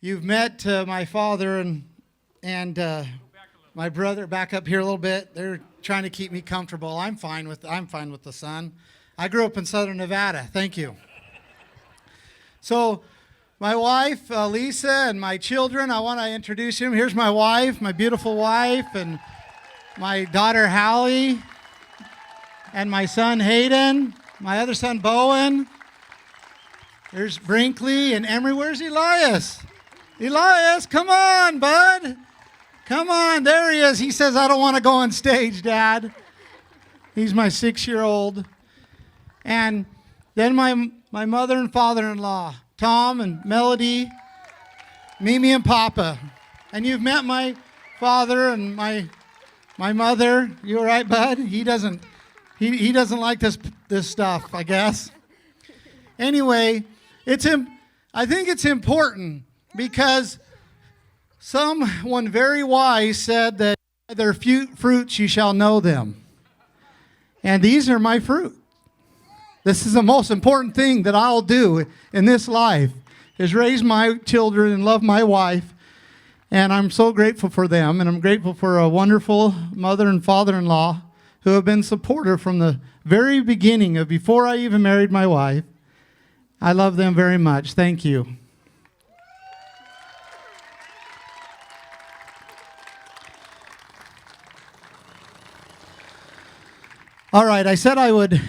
You've met my father and my brother. Back up here a little bit. They're trying to keep me comfortable. I'm fine with the sun. I grew up in Southern Nevada. Thank you. So, my wife Lisa and my children. I want to introduce them. Here's my wife, my beautiful wife, and my daughter Hallie, and my son Hayden, my other son Bowen. There's Brinkley and Emery. Where's Elias? Elias, come on, bud. Come on, there he is. He says, I don't want to go on stage, Dad. He's my 6-year-old. And then my mother and father-in-law, Tom and Melody, Mimi and Papa. And you've met my father and my mother. You all right, bud? He doesn't like this stuff, I guess. Anyway, I think it's important because someone very wise said that by their fruits you shall know them. And these are my fruit. This is the most important thing that I'll do in this life is raise my children and love my wife. And I'm so grateful for them. And I'm grateful for a wonderful mother and father-in-law who have been supportive from the very beginning of before I even married my wife. I love them very much. Thank you. All right, I said I would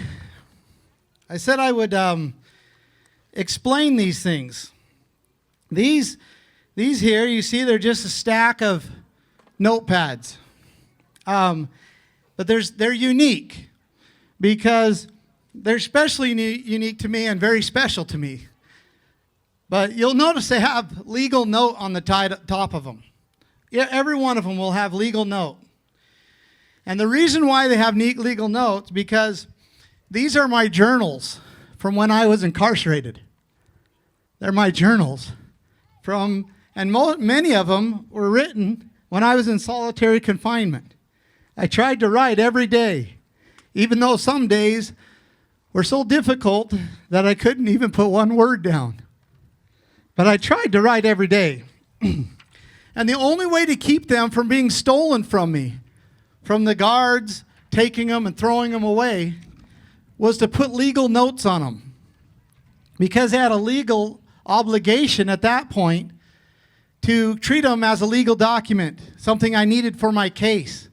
explain these things. These here, you see, they're just a stack of notepads. But they're unique because they're especially unique to me and very special to me. But you'll notice they have legal note on the top of them. Yeah, every one of them will have legal note. And the reason why they have neat legal notes because these are my journals from when I was incarcerated. They're my journals and many of them were written when I was in solitary confinement. I tried to write every day, even though some days were so difficult that I couldn't even put one word down. But I tried to write every day. And the only way to keep them from being stolen from me, from the guards taking them and throwing them away, was to put legal notes on them. Because they had a legal obligation at that point to treat them as a legal document, something I needed for my case.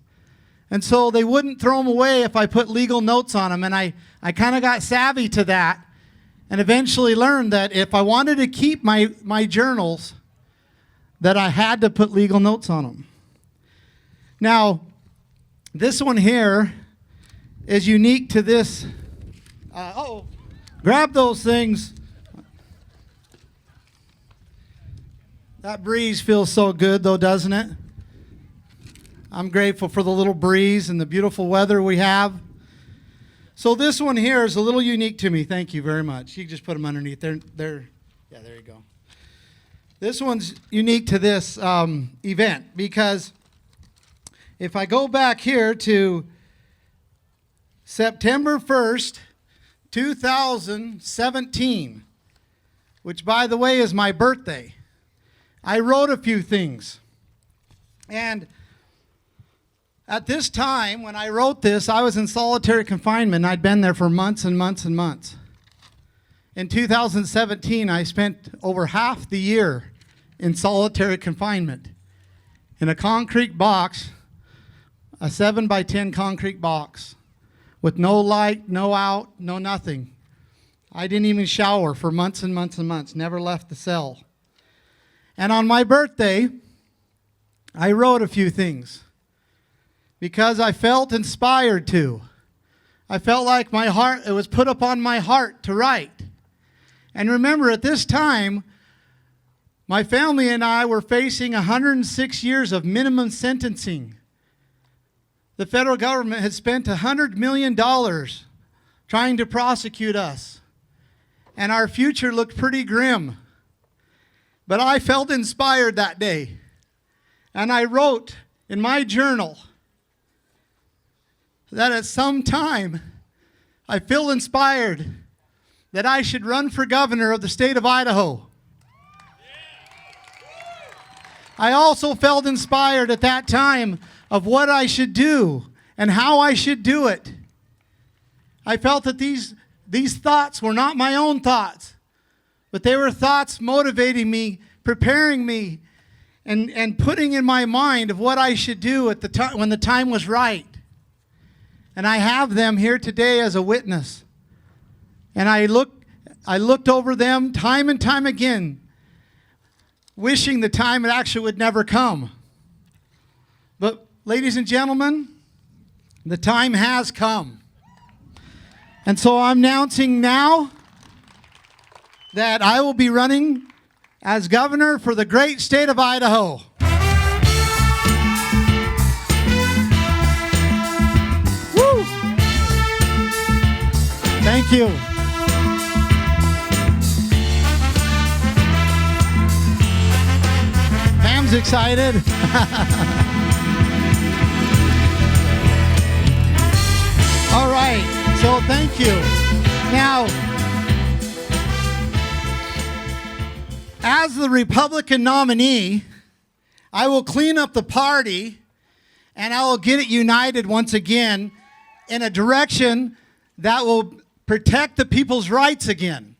And so they wouldn't throw them away if I put legal notes on them. And I kind of got savvy to that and eventually learned that if I wanted to keep my journals, that I had to put legal notes on them. Now, this one here is unique to this. Grab those things. That breeze feels so good, though, doesn't it? I'm grateful for the little breeze and the beautiful weather we have. So this one here is a little unique to me. Thank you very much. You can just put them underneath. Yeah, there you go. This one's unique to this event because if I go back here to September 1st, 2017, which, by the way, is my birthday, I wrote a few things. And at this time, when I wrote this, I was in solitary confinement. I'd been there for months and months and months. In 2017, I spent over half the year in solitary confinement in a concrete box, a 7x10 concrete box with no light, no out, no nothing. I didn't even shower for months and months and months, never left the cell. And on my birthday, I wrote a few things because I felt inspired to. I felt like it was put upon my heart to write. And remember, at this time, my family and I were facing 106 years of minimum sentencing. The federal government had spent $100 million trying to prosecute us. And our future looked pretty grim. But I felt inspired that day. And I wrote in my journal that at some time I feel inspired that I should run for governor of the state of Idaho. I also felt inspired at that time of what I should do and how I should do it. I felt that these thoughts were not my own thoughts, but they were thoughts motivating me, preparing me, and putting in my mind of what I should do at the time when the time was right. And I have them here today as a witness. And I looked over them time and time again, wishing the time it actually would never come. But ladies and gentlemen, the time has come. And so I'm announcing now that I will be running as governor for the great state of Idaho. Woo! Thank you. Pam's excited. All right, so thank you. Now, as the Republican nominee, I will clean up the party and I will get it united once again in a direction that will protect the people's rights again.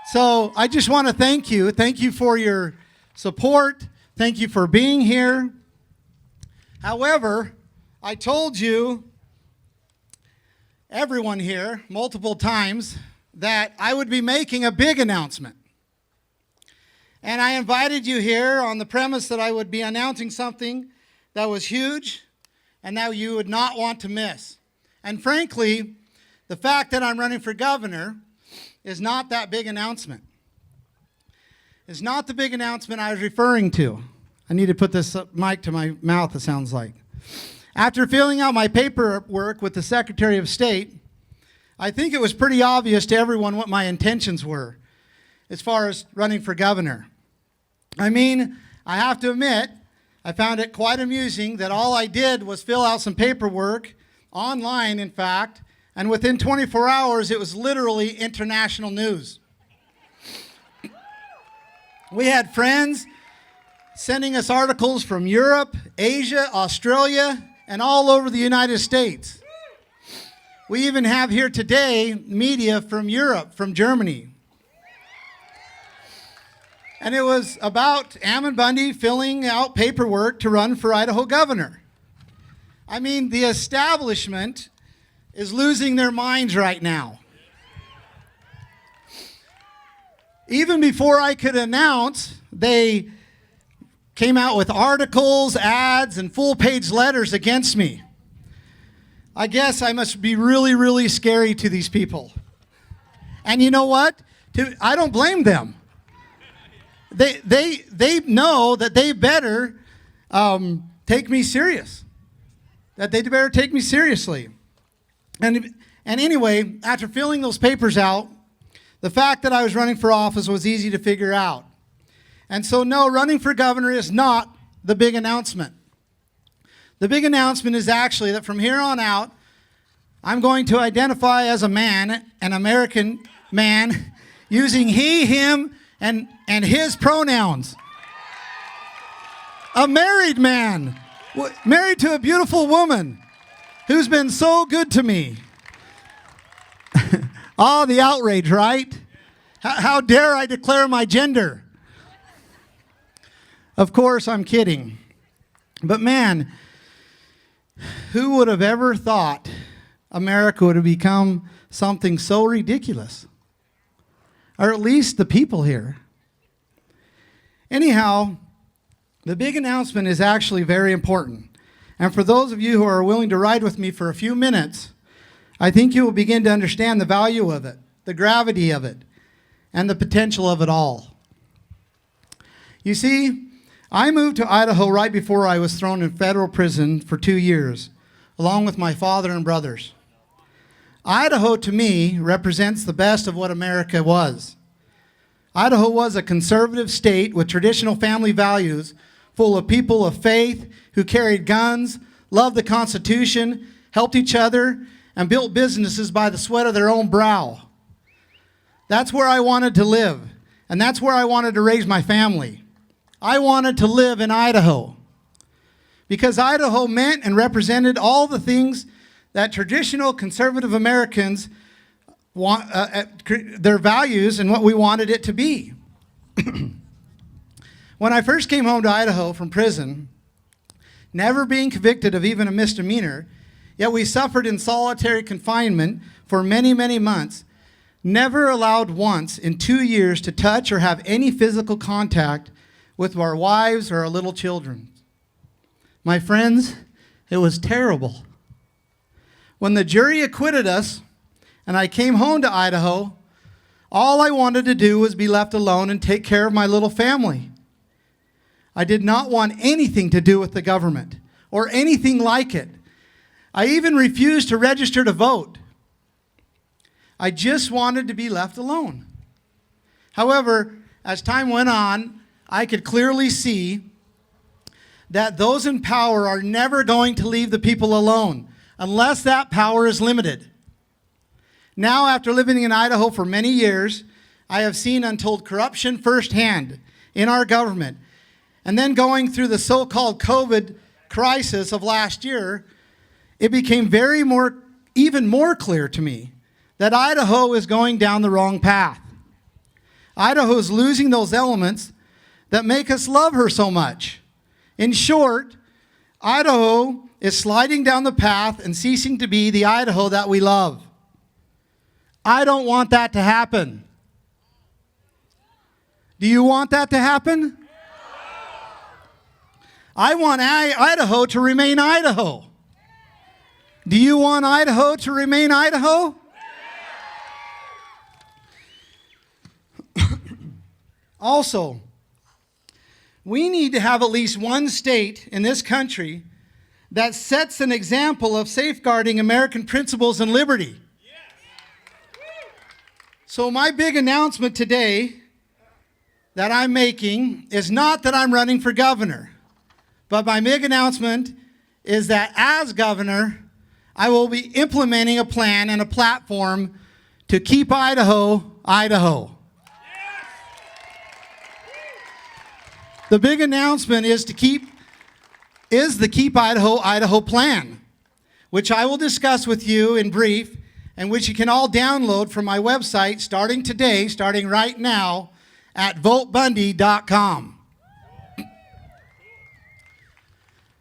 So I just want to thank you. Thank you for your support. Thank you for being here. However, I told you, everyone here, multiple times, that I would be making a big announcement. And I invited you here on the premise that I would be announcing something that was huge and that you would not want to miss. And frankly, the fact that I'm running for governor is not that big announcement. It's not the big announcement I was referring to. I need to put this mic to my mouth, it sounds like. After filling out my paperwork with the Secretary of State, I think it was pretty obvious to everyone what my intentions were as far as running for governor. I mean, I have to admit, I found it quite amusing that all I did was fill out some paperwork, online in fact, and within 24 hours it was literally international news. We had friends sending us articles from Europe, Asia, Australia, and all over the United States. We even have here today media from Europe, from Germany. And it was about Ammon Bundy filling out paperwork to run for Idaho governor. I mean, the establishment is losing their minds right now. Even before I could announce, they came out with articles, ads, and full-page letters against me. I guess I must be really, really scary to these people. And you know what? I don't blame them. They know that they better take me serious. That they better take me seriously. And anyway, after filling those papers out, the fact that I was running for office was easy to figure out. And so no, running for governor is not the big announcement. The big announcement is actually that from here on out, I'm going to identify as a man, an American man, using he, him, and his pronouns. A married man, married to a beautiful woman who's been so good to me. Oh, the outrage, right? How dare I declare my gender? Of course, I'm kidding. But man, who would have ever thought America would have become something so ridiculous? Or at least the people here. Anyhow, the big announcement is actually very important. And for those of you who are willing to ride with me for a few minutes, I think you will begin to understand the value of it, the gravity of it, and the potential of it all. You see, I moved to Idaho right before I was thrown in federal prison for 2 years, along with my father and brothers. Idaho, to me, represents the best of what America was. Idaho was a conservative state with traditional family values, full of people of faith who carried guns, loved the Constitution, helped each other, and built businesses by the sweat of their own brow. That's where I wanted to live, and that's where I wanted to raise my family. I wanted to live in Idaho because Idaho meant and represented all the things that traditional conservative Americans want, their values and what we wanted it to be. When I first came home to Idaho from prison, never being convicted of even a misdemeanor, yet we suffered in solitary confinement for many, many months, never allowed once in 2 years to touch or have any physical contact with our wives or our little children. My friends, it was terrible. When the jury acquitted us and I came home to Idaho, all I wanted to do was be left alone and take care of my little family. I did not want anything to do with the government or anything like it. I even refused to register to vote. I just wanted to be left alone. However, as time went on, I could clearly see that those in power are never going to leave the people alone unless that power is limited. Now, after living in Idaho for many years, I have seen untold corruption firsthand in our government. And then going through the so-called COVID crisis of last year, it became even more clear to me that Idaho is going down the wrong path. Idaho is losing those elements that make us love her so much. In short, Idaho is sliding down the path and ceasing to be the Idaho that we love. I don't want that to happen. Do you want that to happen? I want Idaho to remain Idaho. Do you want Idaho to remain Idaho? Also, we need to have at least one state in this country that sets an example of safeguarding American principles and liberty. So my big announcement today that I'm making is not that I'm running for governor, but my big announcement is that as governor, I will be implementing a plan and a platform to keep Idaho, Idaho. The big announcement is the Keep Idaho, Idaho plan, which I will discuss with you in brief, and which you can all download from my website starting today, starting right now at votebundy.com.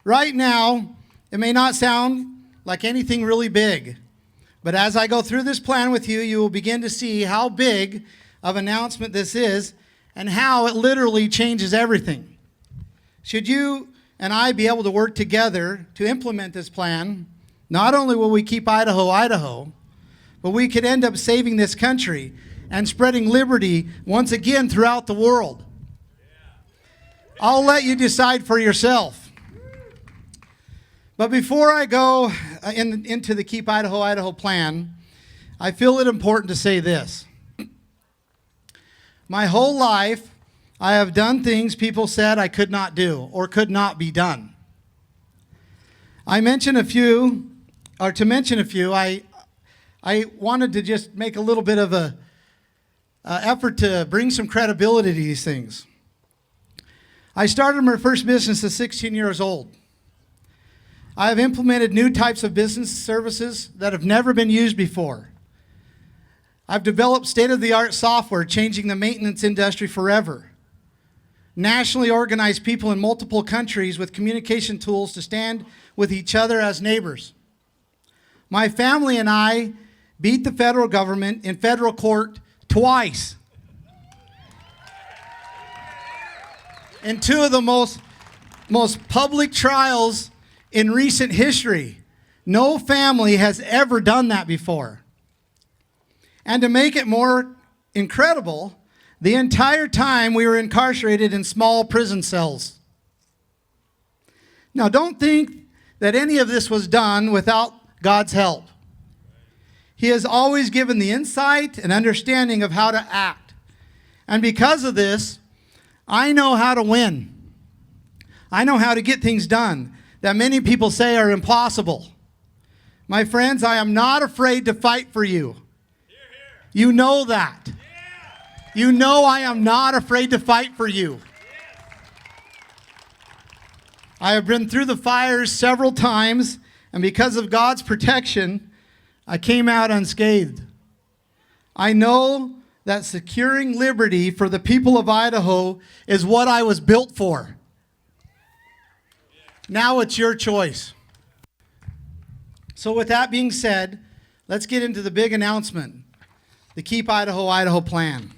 Right now, it may not sound like anything really big, but as I go through this plan with you, you will begin to see how big of an announcement this is and how it literally changes everything. Should you and I be able to work together to implement this plan, not only will we keep Idaho, Idaho, but we could end up saving this country and spreading liberty once again throughout the world. I'll let you decide for yourself. But before I go into the Keep Idaho, Idaho plan, I feel it important to say this. My whole life, I have done things people said I could not do or could not be done. To mention a few, I wanted to just make a little bit of a effort to bring some credibility to these things. I started my first business at 16 years old. I have implemented new types of business services that have never been used before. I've developed state-of-the-art software changing the maintenance industry forever. Nationally organized people in multiple countries with communication tools to stand with each other as neighbors. My family and I beat the federal government in federal court twice. In two of the most public trials in recent history. No family has ever done that before. And to make it more incredible, the entire time we were incarcerated in small prison cells. Now, don't think that any of this was done without God's help. He has always given the insight and understanding of how to act. And because of this, I know how to win. I know how to get things done that many people say are impossible. My friends, I am not afraid to fight for you. You know that. You know I am not afraid to fight for you. I have been through the fires several times, and because of God's protection, I came out unscathed. I know that securing liberty for the people of Idaho is what I was built for. Now it's your choice. So with that being said, let's get into the big announcement, the Keep Idaho, Idaho plan.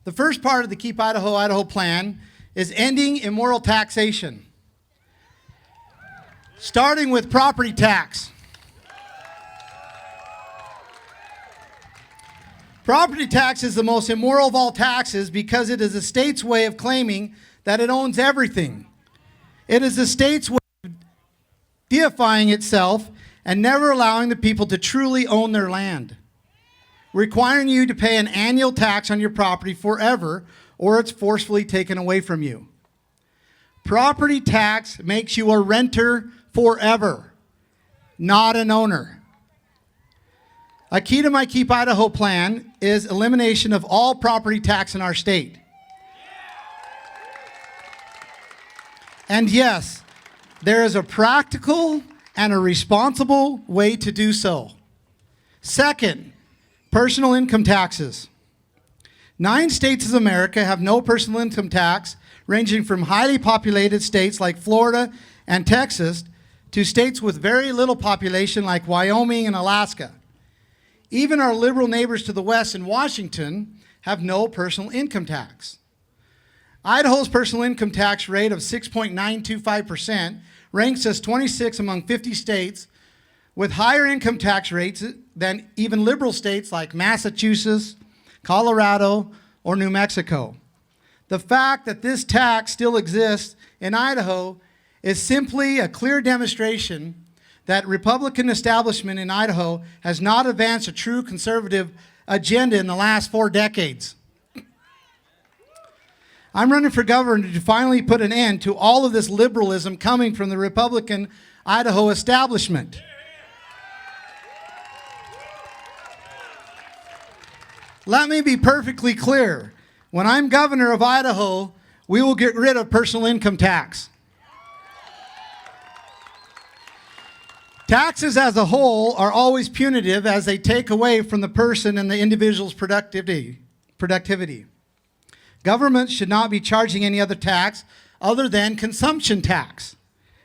The first part of the Keep Idaho, Idaho plan is ending immoral taxation, starting with property tax. Property tax is the most immoral of all taxes because it is the state's way of claiming that it owns everything. It is the state's way of deifying itself and never allowing the people to truly own their land, requiring you to pay an annual tax on your property forever, or it's forcefully taken away from you. Property tax makes you a renter forever, not an owner. A key to my Keep Idaho plan is elimination of all property tax in our state. And yes, there is a practical and a responsible way to do so. Second, personal income taxes. 9 states of America have no personal income tax, ranging from highly populated states like Florida and Texas to states with very little population like Wyoming and Alaska. Even our liberal neighbors to the west in Washington have no personal income tax. Idaho's personal income tax rate of 6.925% ranks us 26 among 50 states with higher income tax rates than even liberal states like Massachusetts, Colorado, or New Mexico. The fact that this tax still exists in Idaho is simply a clear demonstration that Republican establishment in Idaho has not advanced a true conservative agenda in the last 4 decades. I'm running for governor to finally put an end to all of this liberalism coming from the Republican Idaho establishment. Let me be perfectly clear. When I'm governor of Idaho, we will get rid of personal income tax. Taxes as a whole are always punitive as they take away from the person and the individual's productivity. Government should not be charging any other tax other than consumption tax,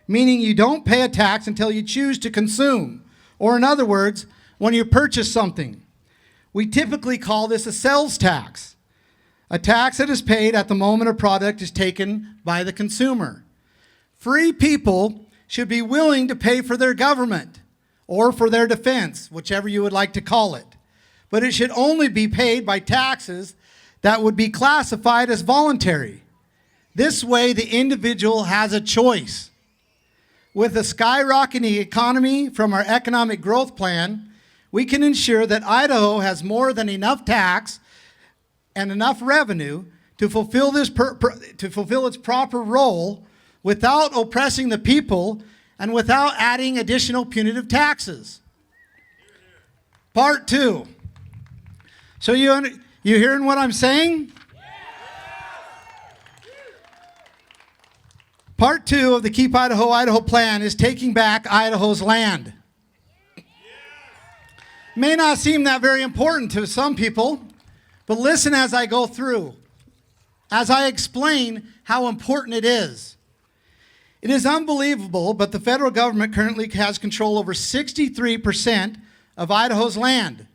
meaning you don't pay a tax until you choose to consume, or in other words, when you purchase something. We typically call this a sales tax, a tax that is paid at the moment a product is taken by the consumer. Free people should be willing to pay for their government or for their defense, whichever you would like to call it. But it should only be paid by taxes that would be classified as voluntary. This way, the individual has a choice. With a skyrocketing economy from our economic growth plan, we can ensure that Idaho has more than enough tax and enough revenue to fulfill its proper role without oppressing the people and without adding additional punitive taxes. Part 2. So you hearing what I'm saying? Part 2 of the Keep Idaho, Idaho plan is taking back Idaho's land. May not seem that very important to some people, but listen as I go through, as I explain how important it is. It is unbelievable, but the federal government currently has control over 63% of Idaho's land.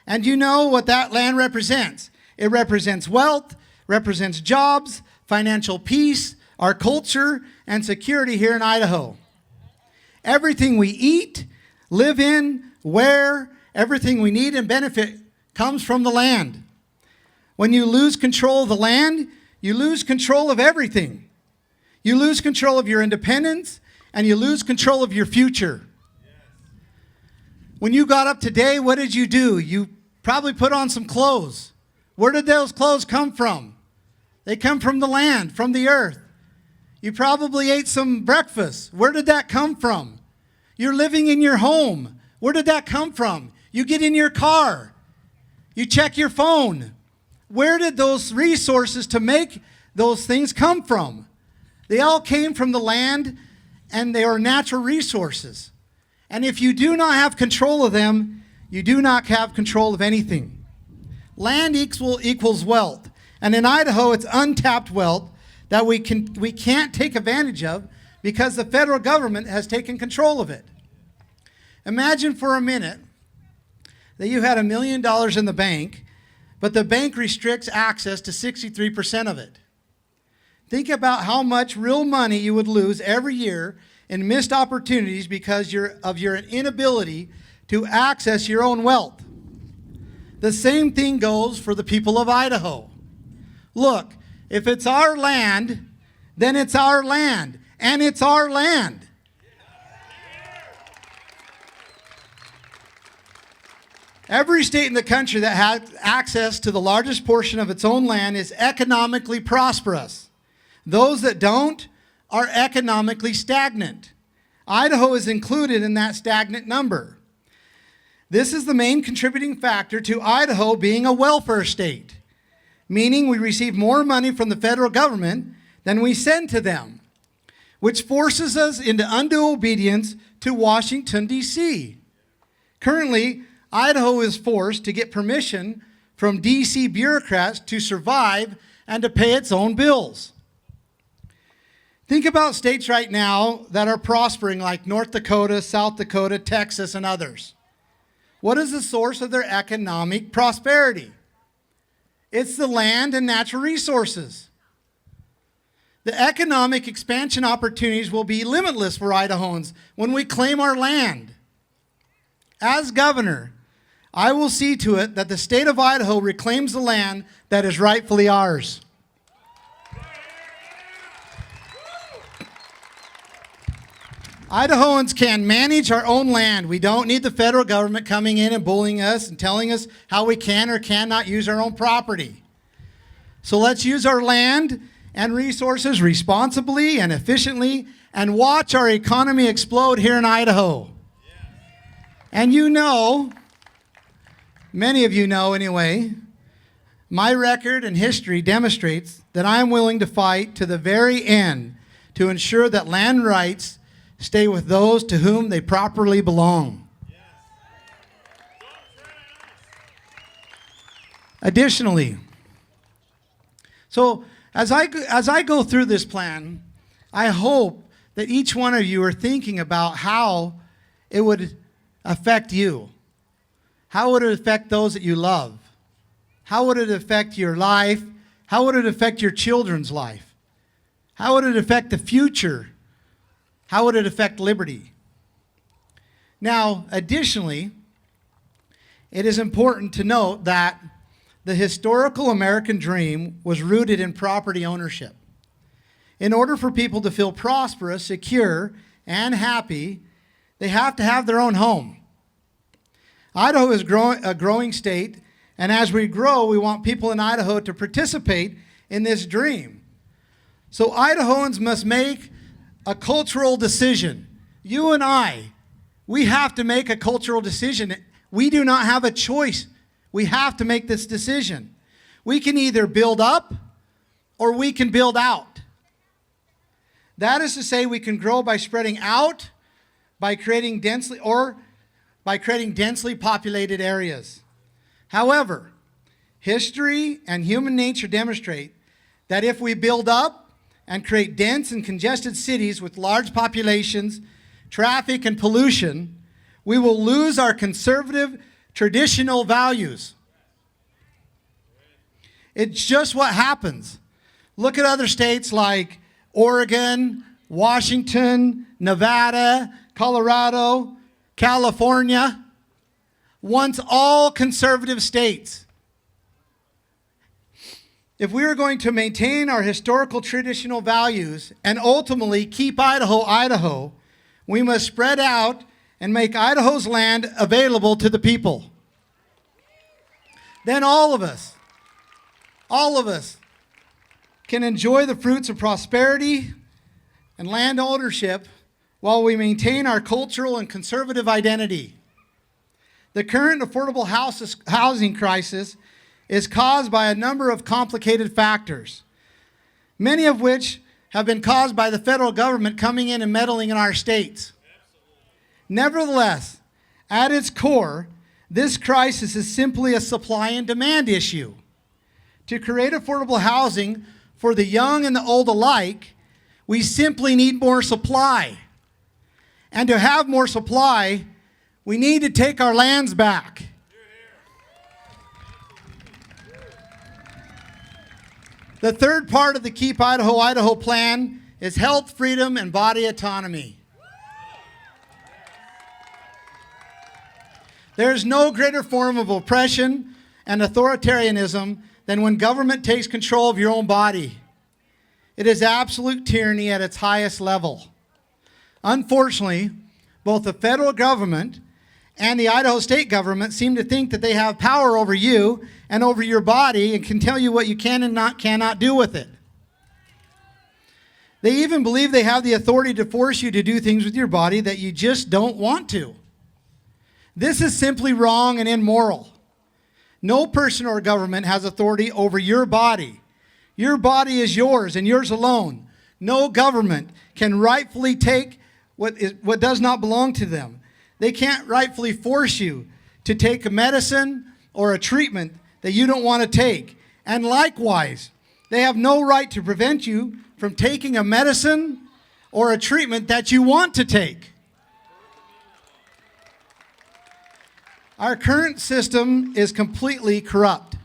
And you know what that land represents. It represents wealth, represents jobs, financial peace, our culture, and security here in Idaho. Everything we eat, live in, wear, everything we need and benefit comes from the land. When you lose control of the land, you lose control of everything. You lose control of your independence, and you lose control of your future. When you got up today, what did you do? You probably put on some clothes. Where did those clothes come from? They come from the land, from the earth. You probably ate some breakfast. Where did that come from? You're living in your home. Where did that come from? You get in your car. You check your phone. Where did those resources to make those things come from? They all came from the land, and they are natural resources. And if you do not have control of them, you do not have control of anything. Land equals wealth. And in Idaho, it's untapped wealth that we can't take advantage of because the federal government has taken control of it. Imagine for a minute that you had $1 million in the bank, but the bank restricts access to 63% of it. Think about how much real money you would lose every year in missed opportunities because of your inability to access your own wealth. The same thing goes for the people of Idaho. Look, if it's our land, then it's our land, and it's our land. Every state in the country that has access to the largest portion of its own land is economically prosperous. Those that don't are economically stagnant. Idaho is included in that stagnant number. This is the main contributing factor to Idaho being a welfare state, meaning we receive more money from the federal government than we send to them, which forces us into undue obedience to Washington, D.C. Currently, Idaho is forced to get permission from D.C. bureaucrats to survive and to pay its own bills. Think about states right now that are prospering like North Dakota, South Dakota, Texas, and others. What is the source of their economic prosperity? It's the land and natural resources. The economic expansion opportunities will be limitless for Idahoans when we claim our land. As governor, I will see to it that the state of Idaho reclaims the land that is rightfully ours. Idahoans can manage our own land. We don't need the federal government coming in and bullying us and telling us how we can or cannot use our own property. So let's use our land and resources responsibly and efficiently and watch our economy explode here in Idaho. And you know, many of you know anyway, my record and history demonstrates that I am willing to fight to the very end to ensure that land rights stay with those to whom they properly belong. Additionally, so as I go through this plan, I hope that each one of you are thinking about how it would affect you. How would it affect those that you love? How would it affect your life? How would it affect your children's life? How would it affect the future? How would it affect liberty? Now, additionally, it is important to note that the historical American dream was rooted in property ownership. In order for people to feel prosperous, secure, and happy, they have to have their own home. Idaho is a growing state, and as we grow, we want people in Idaho to participate in this dream. So Idahoans must make a cultural decision. You and I, we have to make a cultural decision. We do not have a choice. We have to make this decision. We can either build up or we can build out. That is to say, we can grow by spreading out, by creating densely populated areas. However, history and human nature demonstrate that if we build up and create dense and congested cities with large populations, traffic, and pollution, we will lose our conservative traditional values. It's just what happens. Look at other states like Oregon, Washington, Nevada, Colorado, California, once all conservative states. If we are going to maintain our historical traditional values and ultimately keep Idaho, Idaho, we must spread out and make Idaho's land available to the people. Then all of us can enjoy the fruits of prosperity and land ownership while we maintain our cultural and conservative identity. The current affordable housing crisis is caused by a number of complicated factors, many of which have been caused by the federal government coming in and meddling in our states. Nevertheless, at its core, this crisis is simply a supply and demand issue. To create affordable housing for the young and the old alike, we simply need more supply. And to have more supply, we need to take our lands back. The third part of the Keep Idaho, Idaho plan is health, freedom, and body autonomy. There is no greater form of oppression and authoritarianism than when government takes control of your own body. It is absolute tyranny at its highest level. Unfortunately, both the federal government and the Idaho state government seem to think that they have power over you and over your body and can tell you what you can and cannot do with it. They even believe they have the authority to force you to do things with your body that you just don't want to. This is simply wrong and immoral. No person or government has authority over your body. Your body is yours and yours alone. No government can rightfully take what does not belong to them. They can't rightfully force you to take a medicine or a treatment that you don't want to take. And likewise, they have no right to prevent you from taking a medicine or a treatment that you want to take. Our current system is completely corrupt.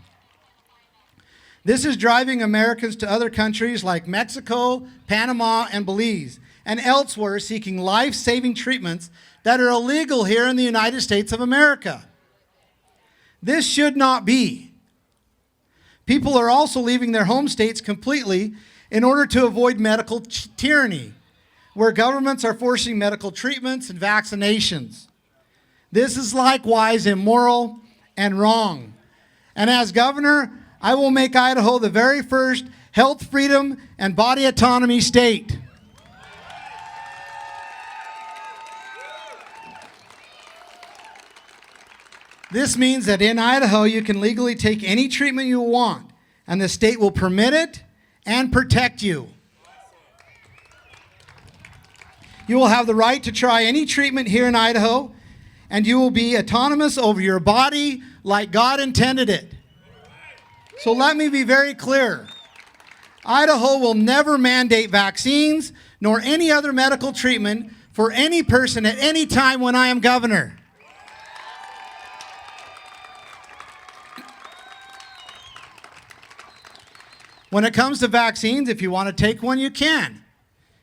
This is driving Americans to other countries like Mexico, Panama, and Belize, and elsewhere seeking life-saving treatments that are illegal here in the United States of America. This should not be. People are also leaving their home states completely in order to avoid medical tyranny, where governments are forcing medical treatments and vaccinations. This is likewise immoral and wrong. And as governor, I will make Idaho the very first health freedom and body autonomy state. This means that in Idaho, you can legally take any treatment you want, and the state will permit it and protect you. You will have the right to try any treatment here in Idaho, and you will be autonomous over your body like God intended it. So let me be very clear. Idaho will never mandate vaccines nor any other medical treatment for any person at any time when I am governor. When it comes to vaccines, if you want to take one, you can.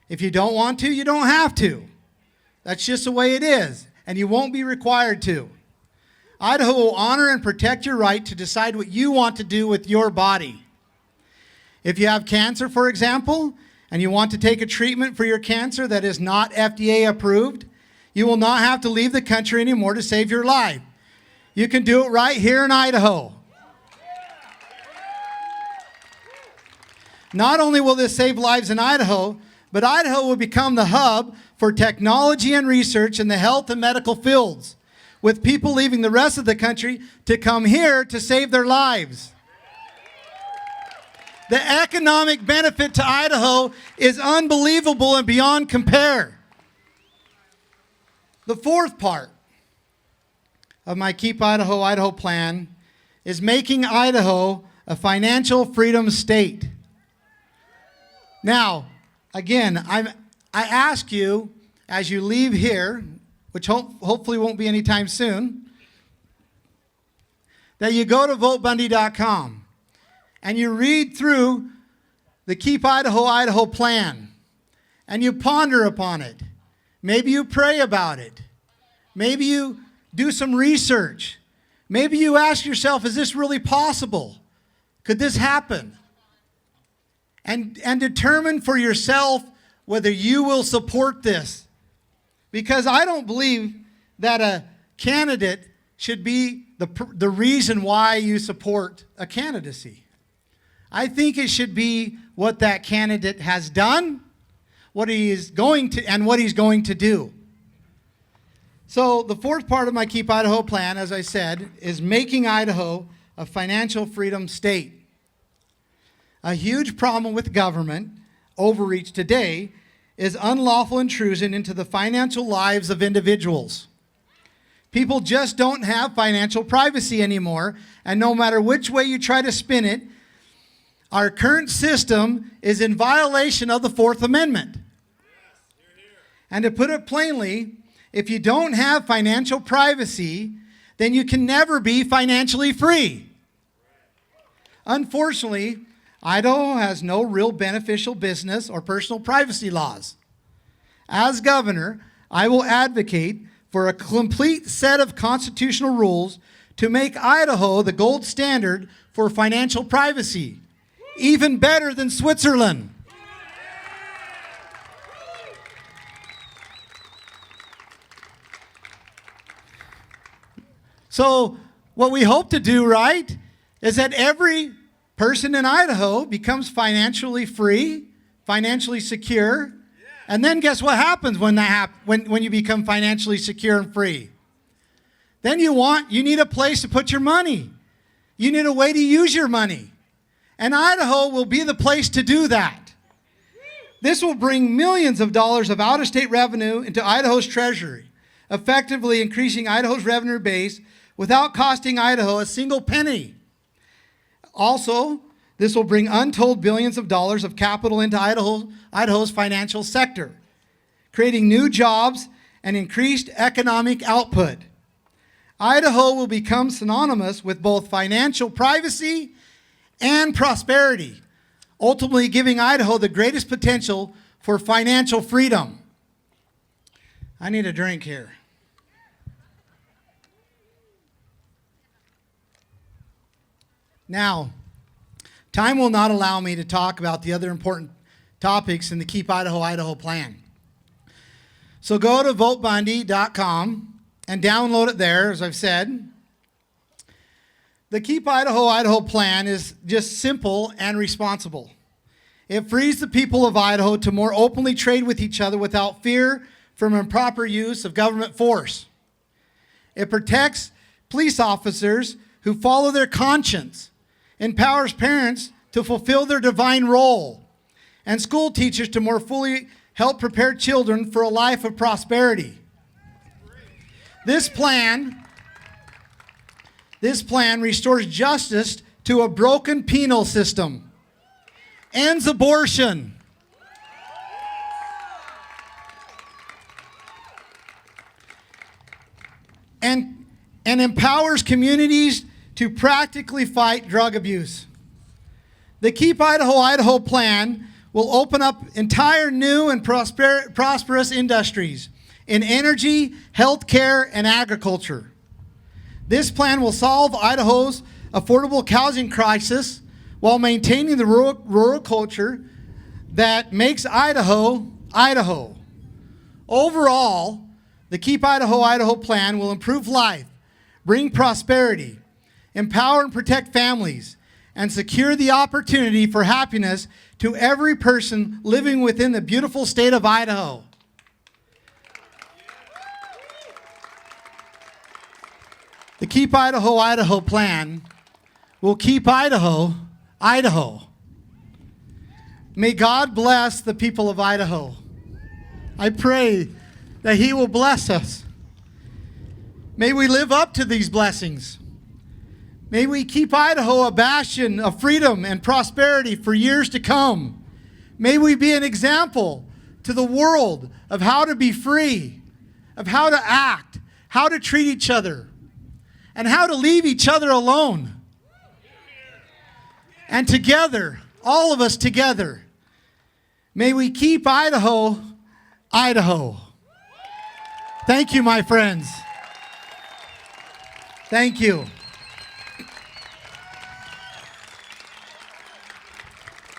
If you don't want to, you don't have to. That's just the way it is, and you won't be required to. Idaho will honor and protect your right to decide what you want to do with your body. If you have cancer, for example, and you want to take a treatment for your cancer that is not FDA approved, you will not have to leave the country anymore to save your life. You can do it right here in Idaho. Not only will this save lives in Idaho, but Idaho will become the hub for technology and research in the health and medical fields, with people leaving the rest of the country to come here to save their lives. The economic benefit to Idaho is unbelievable and beyond compare. The fourth part of my Keep Idaho, Idaho plan is making Idaho a financial freedom state. Now, again, I ask you, as you leave here, which hopefully won't be anytime soon, that you go to votebundy.com and you read through the Keep Idaho, Idaho plan, and you ponder upon it. Maybe you pray about it. Maybe you do some research. Maybe you ask yourself, is this really possible? Could this happen? And determine for yourself whether you will support this. Because I don't believe that a candidate should be the reason why you support a candidacy. I think it should be what that candidate has done, what he is going to, and what he's going to do. So the fourth part of my Keep Idaho plan, as I said, is making Idaho a financial freedom state. A huge problem with government overreach today is unlawful intrusion into the financial lives of individuals. People just don't have financial privacy anymore, and no matter which way you try to spin it, our current system is in violation of the Fourth Amendment. And to put it plainly, if you don't have financial privacy, then you can never be financially free. Unfortunately, Idaho has no real beneficial business or personal privacy laws. As governor, I will advocate for a complete set of constitutional rules to make Idaho the gold standard for financial privacy, even better than Switzerland. So what we hope to do, right, is that every person in Idaho becomes financially free, financially secure, and then guess what happens when when you become financially secure and free? Then you need a place to put your money. You need a way to use your money. And Idaho will be the place to do that. This will bring millions of dollars of out-of-state revenue into Idaho's treasury, effectively increasing Idaho's revenue base without costing Idaho a single penny. Also, this will bring untold billions of dollars of capital into Idaho's financial sector, creating new jobs and increased economic output. Idaho will become synonymous with both financial privacy and prosperity, ultimately giving Idaho the greatest potential for financial freedom. I need a drink here. Now, time will not allow me to talk about the other important topics in the Keep Idaho, Idaho plan. So go to votebundy.com and download it there, as I've said. The Keep Idaho, Idaho plan is just simple and responsible. It frees the people of Idaho to more openly trade with each other without fear from improper use of government force. It protects police officers who follow their conscience, empowers parents to fulfill their divine role, and school teachers to more fully help prepare children for a life of prosperity. This plan restores justice to a broken penal system, ends abortion, and empowers communities to practically fight drug abuse. The Keep Idaho, Idaho plan will open up entire new and prosperous industries in energy, healthcare, and agriculture. This plan will solve Idaho's affordable housing crisis while maintaining the rural culture that makes Idaho, Idaho. Overall, the Keep Idaho, Idaho plan will improve life, bring prosperity, empower and protect families, and secure the opportunity for happiness to every person living within the beautiful state of Idaho. The Keep Idaho, Idaho plan will keep Idaho, Idaho. May God bless the people of Idaho. I pray that He will bless us. May we live up to these blessings. May we keep Idaho a bastion of freedom and prosperity for years to come. May we be an example to the world of how to be free, of how to act, how to treat each other, and how to leave each other alone. And together, all of us together, may we keep Idaho, Idaho. Thank you, my friends. Thank you.